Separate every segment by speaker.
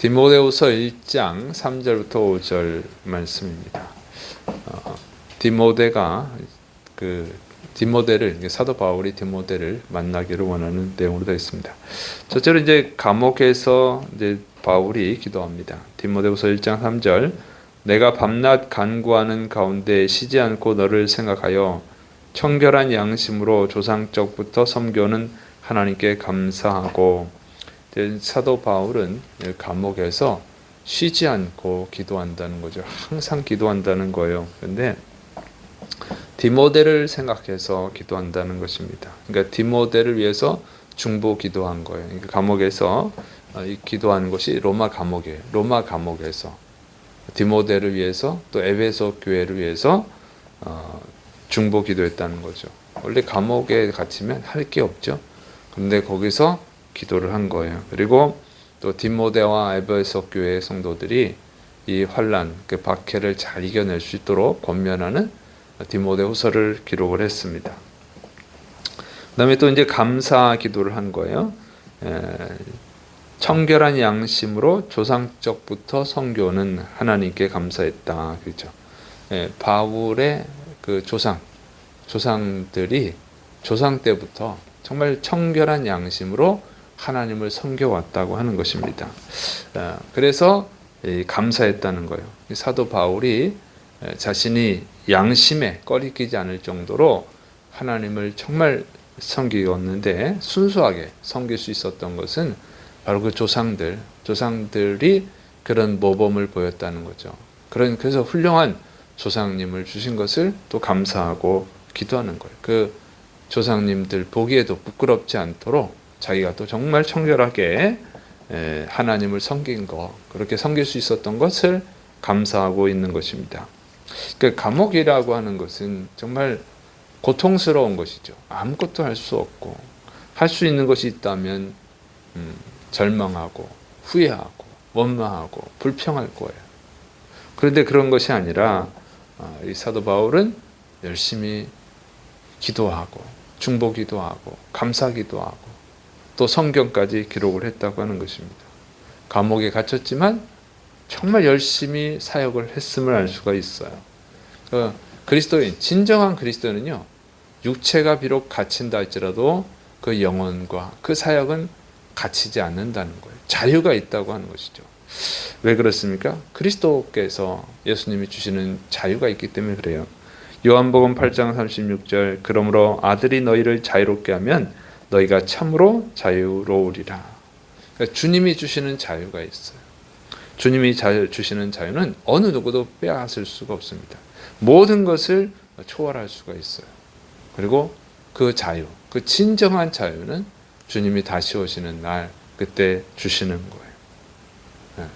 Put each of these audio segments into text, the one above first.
Speaker 1: 디모데후서 1장 3절부터 5절 말씀입니다. 디모데를 사도 바울이 디모데를 만나기를 원하는 내용으로 되어 있습니다. 첫째로 이제 감옥에서 이제 바울이 기도합니다. 디모데후서 1장 3절 내가 밤낮 간구하는 가운데 쉬지 않고 너를 생각하여 청결한 양심으로 조상적부터 섬겨오는 하나님께 감사하고, 사도 바울은 감옥에서 쉬지 않고 기도한다는 거죠. 항상 기도한다는 거예요. 그런데 디모데를 생각해서 기도한다는 것입니다. 그러니까 디모데를 위해서 중보 기도한 거예요. 그러니까 감옥에서 기도하는 것이 로마 감옥이에요. 로마 감옥에서 디모데를 위해서 또 에베소 교회를 위해서 중보 기도했다는 거죠. 원래 감옥에 갇히면 할 게 없죠. 그런데 거기서 기도를 한 거예요. 그리고 또 디모데와 에베소 교회 성도들이 이 환난, 그 박해를 잘 이겨낼 수 있도록 권면하는 디모데후서를 기록을 했습니다. 그다음에 또 이제 감사 기도를 한 거예요. 청결한 양심으로 조상적부터 섬겨오는 하나님께 감사했다. 그렇죠. 바울의 그 조상들이 조상 때부터 정말 청결한 양심으로 하나님을 섬겨왔다고 하는 것입니다. 그래서 감사했다는 거예요. 사도 바울이 자신이 양심에 꺼리끼지 않을 정도로 하나님을 정말 섬기었는데 순수하게 섬길 수 있었던 것은 바로 그 조상들이 그런 모범을 보였다는 거죠. 그래서 훌륭한 조상님을 주신 것을 또 감사하고 기도하는 거예요. 그 조상님들 보기에도 부끄럽지 않도록 자기가 또 정말 청결하게 하나님을 섬긴 거, 그렇게 섬길 수 있었던 것을 감사하고 있는 것입니다. 그 감옥이라고 하는 것은 정말 고통스러운 것이죠. 아무것도 할 수 없고, 할 수 있는 것이 있다면 절망하고 후회하고 원망하고 불평할 거예요. 그런데 그런 것이 아니라 이 사도 바울은 열심히 기도하고 중보 기도하고 감사 기도하고 또 성경까지 기록을 했다고 하는 것입니다. 감옥에 갇혔지만 정말 열심히 사역을 했음을 알 수가 있어요. 그리스도인, 진정한 그리스도인은요, 육체가 비록 갇힌다 할지라도 그 영혼과 그 사역은 갇히지 않는다는 거예요. 자유가 있다고 하는 것이죠. 왜 그렇습니까? 그리스도께서 예수님이 주시는 자유가 있기 때문에 그래요. 요한복음 8장 36절 그러므로 아들이 너희를 자유롭게 하면 너희가 참으로 자유로우리라. 그러니까 주님이 주시는 자유가 있어요. 주님이 주시는 자유는 어느 누구도 빼앗을 수가 없습니다. 모든 것을 초월할 수가 있어요. 그리고 그 자유, 그 진정한 자유는 주님이 다시 오시는 날 그때 주시는 거예요.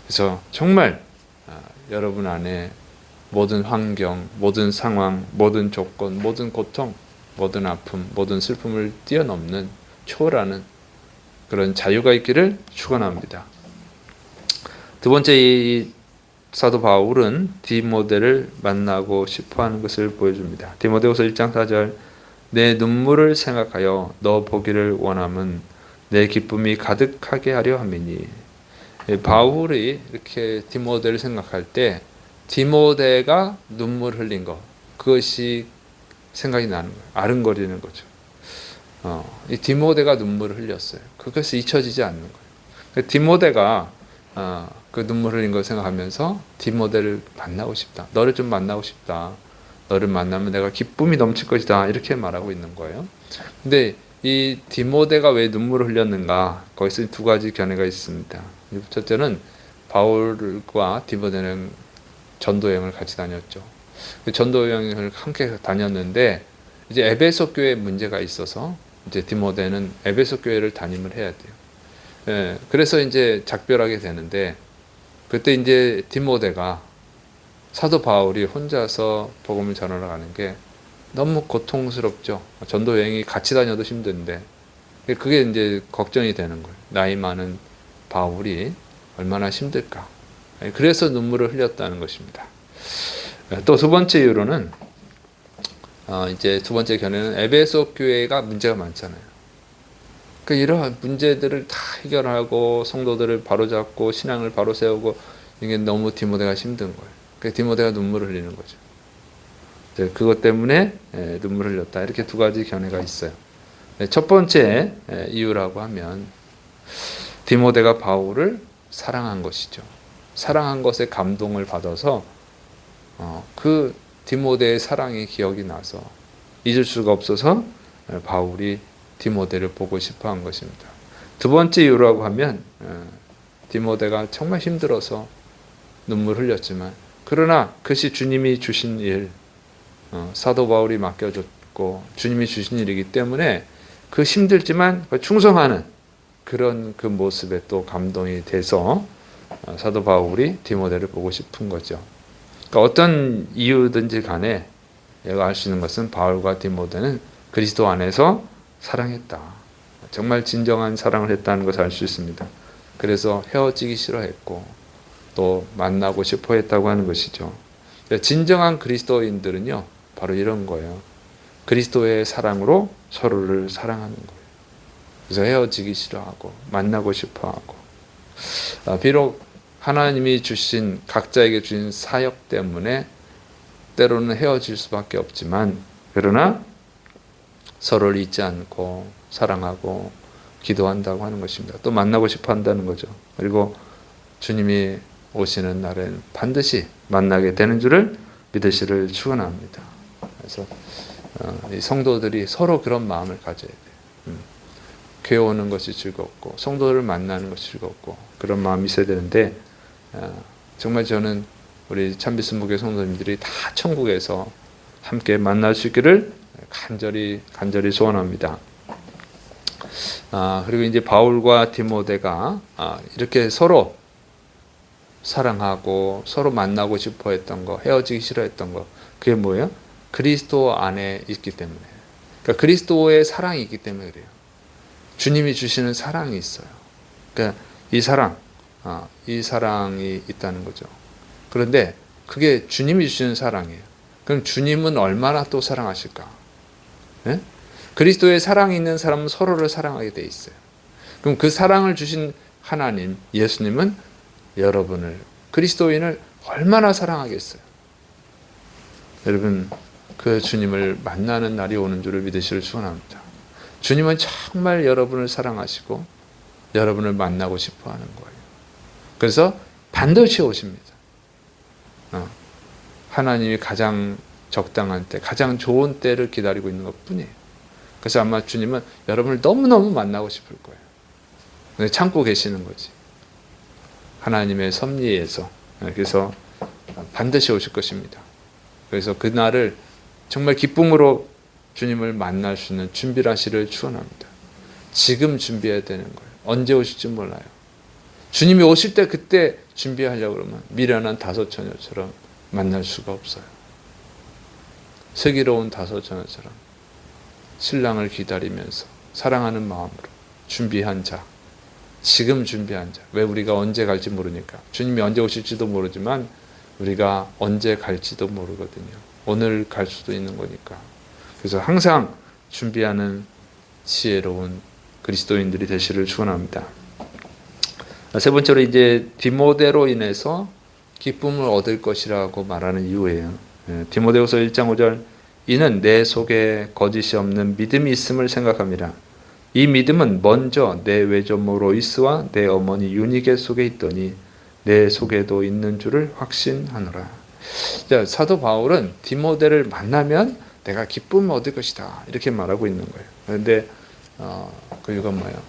Speaker 1: 그래서 정말 여러분 안에 모든 환경, 모든 상황, 모든 조건, 모든 고통, 모든 아픔, 모든 슬픔을 뛰어넘는 초월하는 그런 자유가 있기를 축원합니다. 두 번째, 이 사도 바울은 디모데를 만나고 싶어하는 것을 보여줍니다. 디모데후서 1장 4절 내 눈물을 생각하여 너 보기를 원함은 내 기쁨이 가득하게 하려 함이니. 바울이 이렇게 디모데를 생각할 때 디모데가 눈물 흘린 것, 그것이 생각이 나는 거예요. 아른거리는 거죠. 이 디모데가 눈물을 흘렸어요. 그것이 잊혀지지 않는 거예요. 디모데가 그 눈물 흘린 걸 생각하면서 디모데를 만나고 싶다. 너를 좀 만나고 싶다. 너를 만나면 내가 기쁨이 넘칠 것이다. 이렇게 말하고 있는 거예요. 근데 이 디모데가 왜 눈물을 흘렸는가? 거기서 두 가지 견해가 있습니다. 첫째는 바울과 디모데는 전도여행을 같이 다녔죠. 전도여행을 함께 다녔는데 이제 에베소 교회에 문제가 있어서 이제 디모데는 에베소 교회를 담임을 해야 돼요. 그래서 이제 작별하게 되는데 그때 이제 디모데가 사도 바울이 혼자서 복음을 전하러 가는 게 너무 고통스럽죠. 전도 여행이 같이 다녀도 힘든데 그게 이제 걱정이 되는 거예요. 나이 많은 바울이 얼마나 힘들까. 그래서 눈물을 흘렸다는 것입니다. 또 두 번째 이유로는 이제 두 번째 견해는 에베소 교회가 문제가 많잖아요. 그 이러한 문제들을 다 해결하고 성도들을 바로잡고 신앙을 바로 세우고 이게 너무 디모데가 힘든 거예요. 그 디모데가 눈물을 흘리는 거죠. 그것 때문에 눈물을 흘렸다. 이렇게 두 가지 견해가 있어요. 첫 번째 이유라고 하면 디모데가 바울을 사랑한 것이죠. 사랑한 것에 감동을 받아서 그 디모데의 사랑이 기억이 나서 잊을 수가 없어서 바울이 디모데를 보고 싶어 한 것입니다. 두 번째 이유라고 하면 디모데가 정말 힘들어서 눈물 흘렸지만 그러나 그것이 주님이 주신 일, 사도 바울이 맡겨줬고 주님이 주신 일이기 때문에 그 힘들지만 충성하는 그런 그 모습에 또 감동이 돼서 사도 바울이 디모데를 보고 싶은 거죠. 그러니까 어떤 이유든지 간에 내가 알 수 있는 것은 바울과 디모데는 그리스도 안에서 사랑했다. 정말 진정한 사랑을 했다는 것을 알 수 있습니다. 그래서 헤어지기 싫어했고 또 만나고 싶어 했다고 하는 것이죠. 진정한 그리스도인들은요, 바로 이런 거예요. 그리스도의 사랑으로 서로를 사랑하는 거예요. 그래서 헤어지기 싫어하고 만나고 싶어 하고, 비록 하나님이 주신 각자에게 주신 사역 때문에 때로는 헤어질 수밖에 없지만 그러나 서로를 잊지 않고 사랑하고 기도한다고 하는 것입니다. 또 만나고 싶어 한다는 거죠. 그리고 주님이 오시는 날엔 반드시 만나게 되는 줄을 믿으시를 축원합니다. 그래서 이 성도들이 서로 그런 마음을 가져야 돼요. 교회 오는 것이 즐겁고 성도를 만나는 것이 즐겁고 그런 마음이 있어야 되는데 정말 저는 우리 참비스무교회 성도님들이 다 천국에서 함께 만날 수 있기를 간절히 소원합니다. 그리고 이제 바울과 디모데가 이렇게 서로 사랑하고 서로 만나고 싶어 했던 거, 헤어지기 싫어했던 거, 그게 뭐예요? 그리스도 안에 있기 때문에. 그러니까 그리스도의 사랑이 있기 때문에 그래요. 주님이 주시는 사랑이 있어요. 그러니까 이 사랑이 있다는 거죠. 그런데 그게 주님이 주시는 사랑이에요. 그럼 주님은 얼마나 또 사랑하실까? 네? 그리스도의 사랑이 있는 사람은 서로를 사랑하게 돼 있어요. 그럼 그 사랑을 주신 하나님, 예수님은 여러분을, 그리스도인을 얼마나 사랑하겠어요? 여러분, 그 주님을 만나는 날이 오는 줄을 믿으시길 축원합니다. 주님은 정말 여러분을 사랑하시고 여러분을 만나고 싶어 하는 거예요. 그래서 반드시 오십니다. 하나님이 가장 적당한 때, 가장 좋은 때를 기다리고 있는 것 뿐이에요. 그래서 아마 주님은 여러분을 너무너무 만나고 싶을 거예요. 근데 참고 계시는 거지. 하나님의 섭리에서. 그래서 반드시 오실 것입니다. 그래서 그날을 정말 기쁨으로 주님을 만날 수 있는 준비를 하시를 축원합니다. 지금 준비해야 되는 거예요. 언제 오실지 몰라요. 주님이 오실 때 그때 준비하려고 그러면 미련한 다섯 처녀처럼 만날 수가 없어요. 슬기로운 다섯 처녀처럼 신랑을 기다리면서 사랑하는 마음으로 준비한 자, 지금 준비한 자. 왜 우리가 언제 갈지 모르니까. 주님이 언제 오실지도 모르지만 우리가 언제 갈지도 모르거든요. 오늘 갈 수도 있는 거니까. 그래서 항상 준비하는 지혜로운 그리스도인들이 되시를 축원합니다. 세 번째로 이제 디모데로 인해서 기쁨을 얻을 것이라고 말하는 이유예요. 디모데후서 1장 5절, 이는 내 속에 거짓이 없는 믿음이 있음을 생각합니다. 이 믿음은 먼저 내 외조모 로이스와 내 어머니 유니게 속에 있더니 내 속에도 있는 줄을 확신하노라. 사도 바울은 디모데를 만나면 내가 기쁨을 얻을 것이다 이렇게 말하고 있는 거예요. 그런데 그 이유가 뭐예요?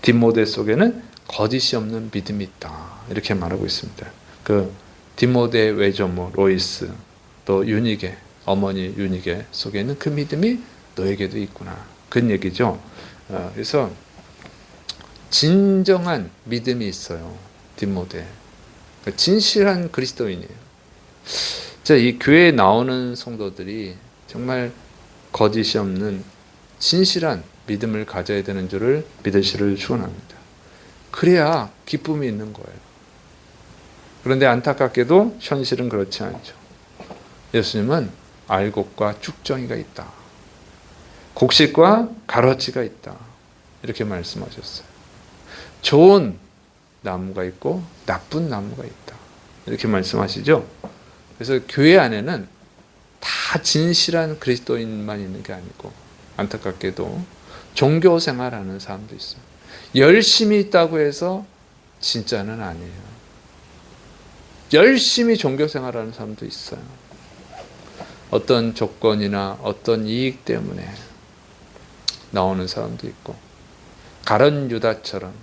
Speaker 1: 디모데 속에는 거짓이 없는 믿음이 있다 이렇게 말하고 있습니다. 그 디모데 외조모 로이스 또 유니게 어머니 유니게 속에 있는 그 믿음이 너에게도 있구나 그런 얘기죠. 그래서 진정한 믿음이 있어요. 디모데 진실한 그리스도인이에요. 이 교회에 나오는 성도들이 정말 거짓이 없는 진실한 믿음을 가져야 되는 줄을 믿으시를 축원합니다. 그래야 기쁨이 있는 거예요. 그런데 안타깝게도 현실은 그렇지 않죠. 예수님은 알곡과 쭉정이가 있다. 곡식과 가로치가 있다. 이렇게 말씀하셨어요. 좋은 나무가 있고 나쁜 나무가 있다. 이렇게 말씀하시죠. 그래서 교회 안에는 다 진실한 그리스도인만 있는 게 아니고 안타깝게도 종교 생활하는 사람도 있어요. 열심히 있다고 해서 진짜는 아니에요. 열심히 종교 생활하는 사람도 있어요. 어떤 조건이나 어떤 이익 때문에 나오는 사람도 있고, 가룟 유다처럼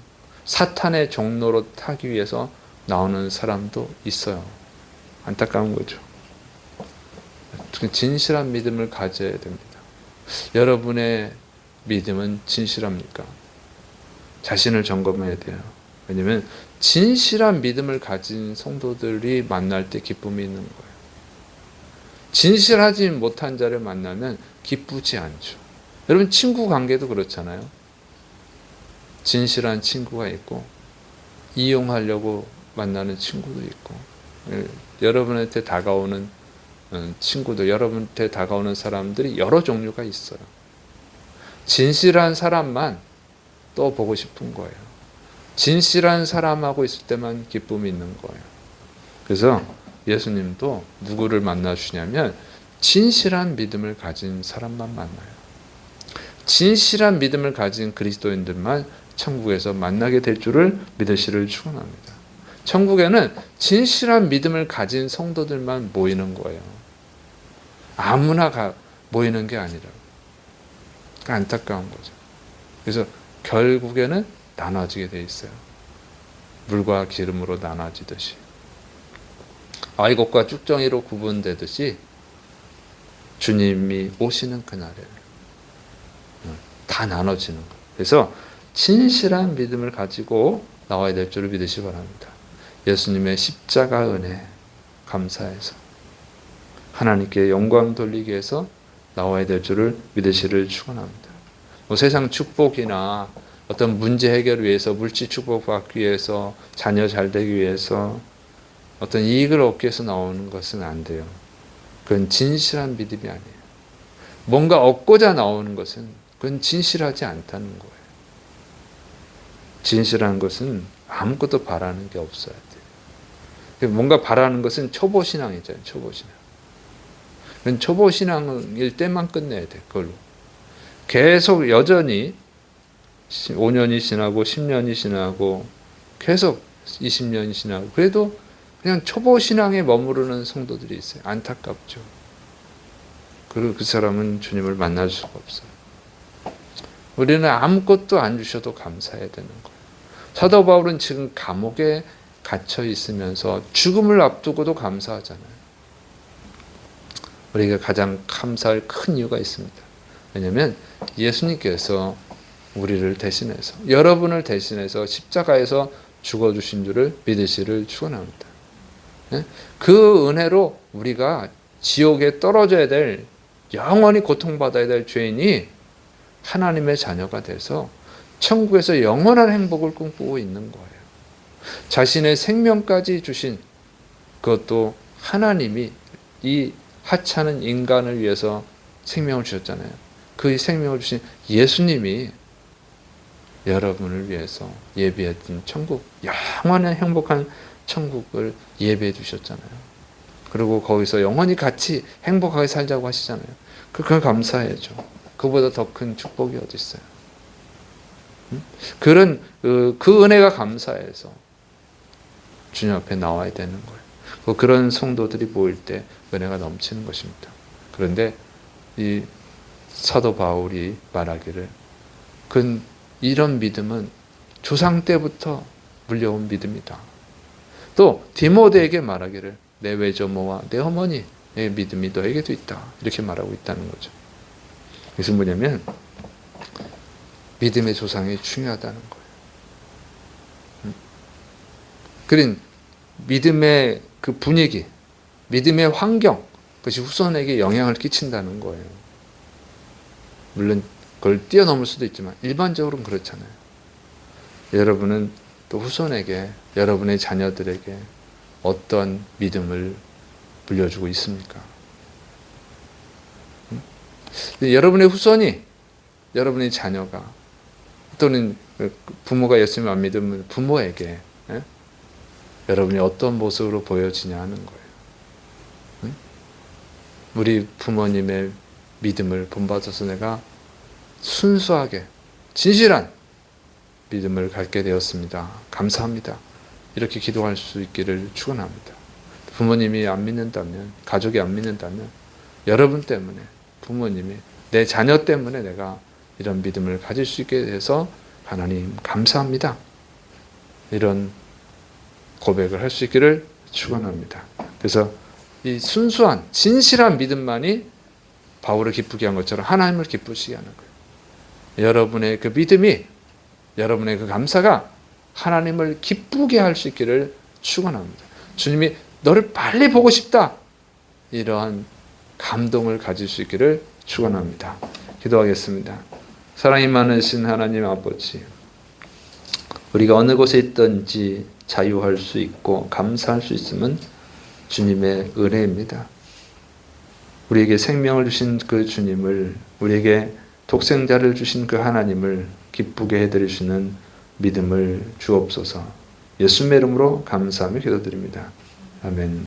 Speaker 1: 사탄의 종로로 타기 위해서 나오는 사람도 있어요. 안타까운 거죠. 진실한 믿음을 가져야 됩니다. 여러분의 믿음은 진실합니까? 자신을 점검해야 돼요. 왜냐하면 진실한 믿음을 가진 성도들이 만날 때 기쁨이 있는 거예요. 진실하지 못한 자를 만나면 기쁘지 않죠. 여러분 친구 관계도 그렇잖아요. 진실한 친구가 있고 이용하려고 만나는 친구도 있고, 여러분한테 다가오는 친구들, 여러분한테 다가오는 사람들이 여러 종류가 있어요. 진실한 사람만 또 보고 싶은 거예요. 진실한 사람하고 있을 때만 기쁨이 있는 거예요. 그래서 예수님도 누구를 만나주냐면 진실한 믿음을 가진 사람만 만나요. 진실한 믿음을 가진 그리스도인들만 천국에서 만나게 될 줄을 믿으시를 축원합니다. 천국에는 진실한 믿음을 가진 성도들만 모이는 거예요. 아무나 모이는 게 아니라. 안타까운 거죠. 그래서 결국에는 나눠지게 돼 있어요. 물과 기름으로 나눠지듯이. 아이곡과 쭉정이로 구분되듯이 주님이 오시는 그날에 다 나눠지는 거예요. 그래서 진실한 믿음을 가지고 나와야 될 줄을 믿으시기 바랍니다. 예수님의 십자가 은혜 감사해서 하나님께 영광 돌리기 위해서 나와야 될 줄을 믿으시를 축원합니다. 세상 축복이나 어떤 문제 해결을 위해서, 물질 축복 받기 위해서, 자녀 잘 되기 위해서, 어떤 이익을 얻기 위해서 나오는 것은 안 돼요. 그건 진실한 믿음이 아니에요. 뭔가 얻고자 나오는 것은 그건 진실하지 않다는 거예요. 진실한 것은 아무것도 바라는 게 없어야 돼요. 뭔가 바라는 것은 초보신앙이잖아요. 초보신앙. 그건 초보신앙일 때만 끝내야 돼. 그걸로. 계속 여전히 5년이 지나고 10년이 지나고 계속 20년이 지나고 그래도 그냥 초보신앙에 머무르는 성도들이 있어요. 안타깝죠. 그리고 그 사람은 주님을 만날 수가 없어요. 우리는 아무것도 안 주셔도 감사해야 되는 거예요. 사도 바울은 지금 감옥에 갇혀 있으면서 죽음을 앞두고도 감사하잖아요. 우리가 가장 감사할 큰 이유가 있습니다. 왜냐하면 예수님께서 우리를 대신해서, 여러분을 대신해서 십자가에서 죽어주신 줄을 믿으시를 축원합니다. 그 은혜로 우리가 지옥에 떨어져야 될, 영원히 고통받아야 될 죄인이 하나님의 자녀가 돼서 천국에서 영원한 행복을 꿈꾸고 있는 거예요. 자신의 생명까지 주신, 그것도 하나님이 이 하찮은 인간을 위해서 생명을 주셨잖아요. 그 생명을 주신 예수님이 여러분을 위해서 예비했던 천국, 영원한 행복한 천국을 예배해 주셨잖아요. 그리고 거기서 영원히 같이 행복하게 살자고 하시잖아요. 그걸 감사해야죠. 그보다 더 큰 축복이 어디 있어요? 그런 그 은혜가 감사해서 주님 앞에 나와야 되는 거예요. 그런 성도들이 모일 때 은혜가 넘치는 것입니다. 그런데 이 사도 바울이 말하기를 이런 믿음은 조상 때부터 물려온 믿음이다. 또 디모데에게 말하기를 내 외조모와 내 어머니의 믿음이 너에게도 있다. 이렇게 말하고 있다는 거죠. 그래서 뭐냐면 믿음의 조상이 중요하다는 거예요. 그런 믿음의 그 분위기, 믿음의 환경, 그것이 후손에게 영향을 끼친다는 거예요. 물론 그걸 뛰어넘을 수도 있지만 일반적으로는 그렇잖아요. 여러분은 또 후손에게, 여러분의 자녀들에게 어떤 믿음을 물려주고 있습니까? 여러분의 후손이, 여러분의 자녀가 또는 부모가 예수님 안 믿으면 부모에게 여러분이 어떤 모습으로 보여지냐 하는 거예요. 우리 부모님의 믿음을 본받아서 내가 순수하게 진실한 믿음을 갖게 되었습니다. 감사합니다. 이렇게 기도할 수 있기를 축원합니다. 부모님이 안 믿는다면, 가족이 안 믿는다면 여러분 때문에, 부모님이, 내 자녀 때문에 내가 이런 믿음을 가질 수 있게 돼서 하나님 감사합니다. 이런 고백을 할 수 있기를 축원합니다. 그래서 이 순수한 진실한 믿음만이 바울을 기쁘게 한 것처럼 하나님을 기쁘시게 하는 거예요. 여러분의 그 믿음이, 여러분의 그 감사가 하나님을 기쁘게 할 수 있기를 축원합니다. 주님이 너를 빨리 보고 싶다, 이러한 감동을 가질 수 있기를 축원합니다. 기도하겠습니다. 사랑이 많으신 하나님 아버지, 우리가 어느 곳에 있든지 자유할 수 있고 감사할 수 있음은 주님의 은혜입니다. 우리에게 생명을 주신 그 주님을, 우리에게 독생자를 주신 그 하나님을 기쁘게 해드리시는 믿음을 주옵소서. 예수님의 이름으로 감사하며 기도드립니다. 아멘.